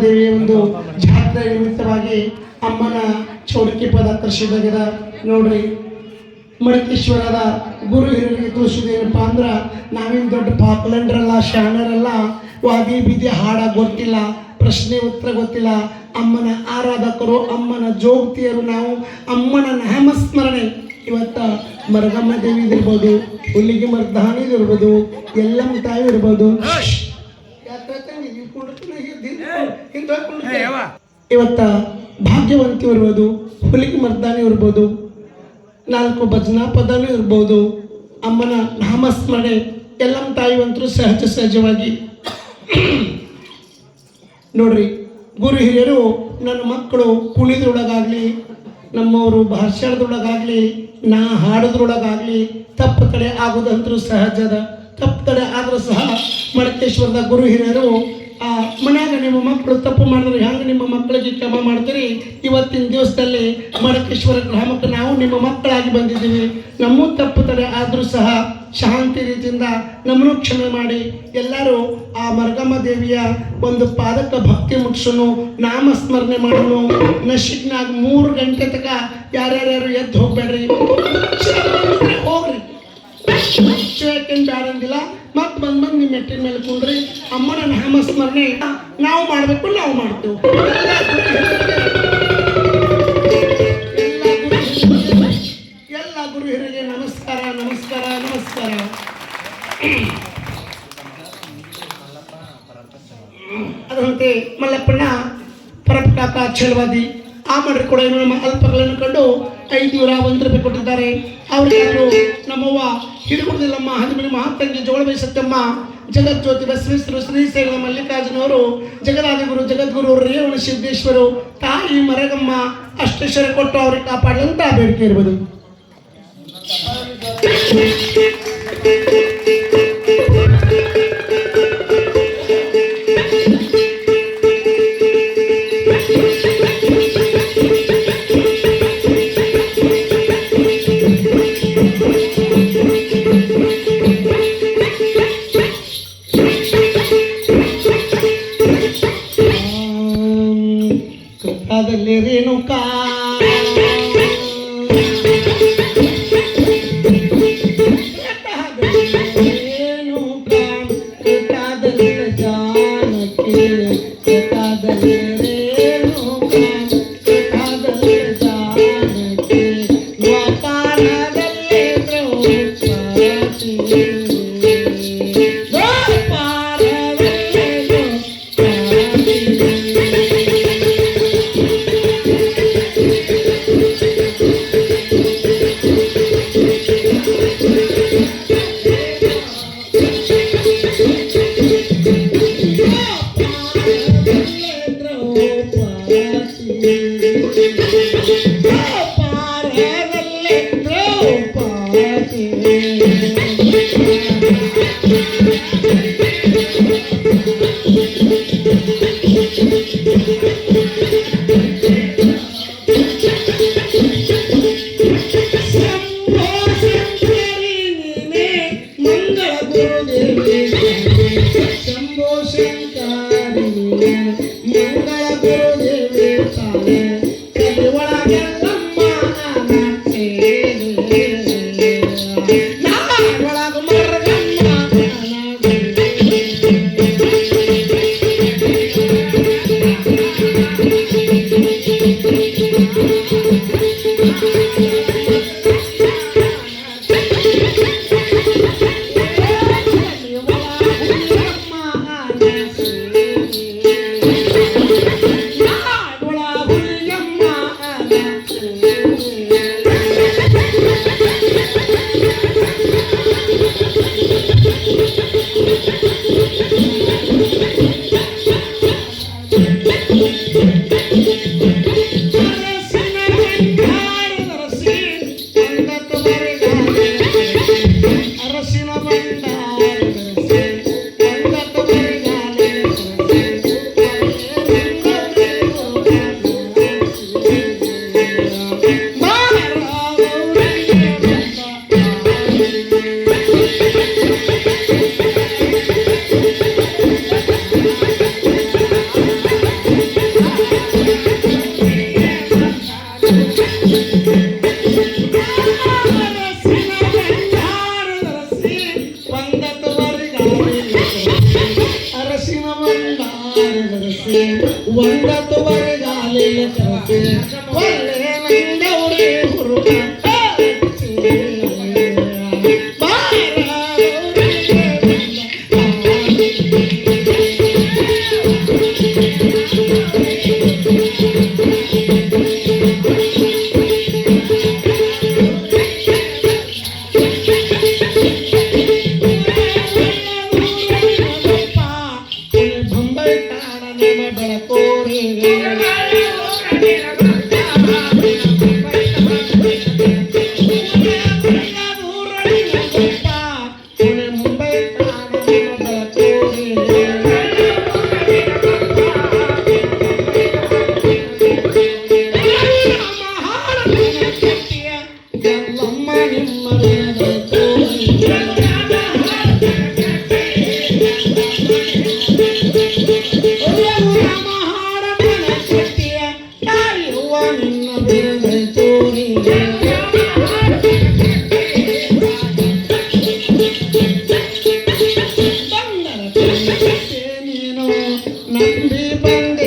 ದೇವಿಯ ಒಂದು ಜಾತ್ರೆ ನಿಮಿತ್ತವಾಗಿ ಅಮ್ಮನ ಚೌಡಿಕೆ ಪದ ಕರ್ಸಿದಾಗಿದ ನೋಡ್ರಿ. ಮಡಕೇಶ್ವರದ ಗುರು ಹಿರಿಯರಿಗೆ ತೋರಿಸೋದೇನಪ್ಪ ಅಂದ್ರೆ ನಾವೇನು ದೊಡ್ಡ ಪಾಪ್ಯುಲರ್ರಲ್ಲ, ಶಾಣರಲ್ಲ, ವಾದಿ ಬೀದಿ ಹಾಡ ಗೊತ್ತಿಲ್ಲ, ಪ್ರಶ್ನೆ ಉತ್ತರ ಗೊತ್ತಿಲ್ಲ. ಅಮ್ಮನ ಆರಾಧಕರು, ಅಮ್ಮನ ಜೋಗತಿಯರು ನಾವು. ಅಮ್ಮನ ನಾಮಸ್ಮರಣೆ ಇವತ್ತ ಮರಗಮ್ಮ ದೇವಿ ಇರ್ಬೋದು, ಹುಲ್ಲಿಗೆ ಮರ್ದಾನಿ ಇರ್ಬೋದು, ಎಲ್ಲಮ್ಮ ತಾಯಿ ಇರ್ಬೋದು. ಇವತ್ತ ಭಾಗ್ಯವಂತಿ ಇರ್ಬೋದು, ಹುಲಿಗೆ ಮರ್ದಾನಿ ಇರ್ಬೋದು, 4 ಭಜನಾ ಪದನೂ ಇರ್ಬೋದು. ಅಮ್ಮನ ನಾಮಸ್ಮರಣೆ ಎಲ್ಲಮ್ಮ ತಾಯಿವಂತರು ಸಹಜವಾಗಿ ನೋಡ್ರಿ. ಗುರು ಹಿರಿಯರು ನನ್ನ ಮಕ್ಕಳು ಕುಣಿದ್ರೊಳಗಾಗಲಿ, ನಮ್ಮವರು ಭಾಷಣದೊಳಗಾಗಲಿ, ನಾ ಹಾಡೋದ್ರೊಳಗಾಗಲಿ ತಪ್ಪು ತಡೆ ಆಗೋದಂತರೂ ಸಹಜದ. ತಪ್ಪು ತಡೆ ಆದರೂ ಸಹ ಮಡಕೇಶ್ವರದ ಗುರು ಹಿರಿಯರು ಮನ್ಯಾಗ ನಿಮ್ಮ ಮಕ್ಕಳು ತಪ್ಪು ಮಾಡಿದ್ರೆ ಹೆಂಗೆ ನಿಮ್ಮ ಮಕ್ಕಳಿಗೆ ಕ್ಷಮ ಮಾಡ್ತೀರಿ, ಇವತ್ತಿನ ದಿವಸದಲ್ಲಿ ಮಡಕೇಶ್ವರ ಗ್ರಾಮಕ್ಕೆ ನಾವು ನಿಮ್ಮ ಮಕ್ಕಳಾಗಿ ಬಂದಿದ್ದೀವಿ. ನಮ್ಮೂ ತಪ್ಪು ತಡೆ ಆದರೂ ಸಹ ಶಾಂತಿ ರೀತಿಯಿಂದ ನಮ್ಮನ್ನು ಕ್ಷಮೆ ಮಾಡಿ ಎಲ್ಲರೂ ಆ ಮರಗಮ್ಮ ದೇವಿಯ ಒಂದು ಪಾದಕ ಭಕ್ತಿ ಮುಟ್ಸೋನು, ನಾಮಸ್ಮರಣೆ ಮಾಡೋನು. ನಶಿಕ್ನಾಗ 3 ಗಂಟೆ ತನಕ ಯಾರ್ಯಾರು ಎದ್ದು ಹೋಗ್ಬೇಡ್ರಿ, ಹೋಗ್ರಿ. ಬ್ಯಾರಂಗಿಲ್ಲ. ಮತ್ತೆ ಬಂದು ನಿಮ್ಮ ಮೆಟ್ಟಿನ ಮೇಲೆ ಕುಂಡ್ರಿ. ಅಮ್ಮನ ನಾಮಸ್ಮರಣೆ ನಾವು ಮಾಡಬೇಕು, ನಾವು ಮಾಡ್ತೇವೆ. ಎಲ್ಲ ಗುರು ಹಿರಿಯರಿಗೆ ನಮಸ್ಕಾರ, ನಮಸ್ಕಾರ, ನಮಸ್ಕಾರ. ಅದರಂತೆ ಮಲ್ಲಪ್ಪಣ್ಣ ಪರಪ್ಕಾಕ ಛಲವಾದಿ ಆ ಮಾಡ್ರಿ ಕೂಡ ನಮ್ಮ ಅಲ್ಪಗಳನ್ನು ಕಂಡು 501 ರೂಪಾಯಿ ಕೊಟ್ಟಿದ್ದಾರೆ. ಅವರಿಗಾದ್ರು ನಮ್ಮವ್ವ ಹಿಡಿಗುಡದಲ್ಲಮ್ಮ, ಹದಿಮನಿ ಮಹಾತಂಗಿ ಜೋಳಬೈ ಸತ್ಯಮ್ಮ, ಜಗಜ್ಯೋತಿ ಬಸವೇಶ್ವರ, ಶ್ರೀಶೈಲ ಮಲ್ಲಿಕಾರ್ಜುನವರು, ಜಗದಾದಿಗುರು ಜಗದ್ಗುರು ರೇವಣ ಸಿದ್ದೇಶ್ವರು, ತಾಯಿ ಮರಗಮ್ಮ ಅಷ್ಟೇಶ್ವರ ಕೊಟ್ಟು ಅವ್ರಿಗೆ ಕಾಪಾಡಲಂತ ಬೇಡಿಕೆ ಇರ್ಬೋದು. ರೇಣುಕಾ ಬರಸಿ ಒಂದತ್ತು ಬರಗಾಲಿಲ್ಲ ಕರಸಿ ಒಳ್ಳೆ ನಂದವರೇ ಹುರುಪ ನಂಬಿ ಬಂದ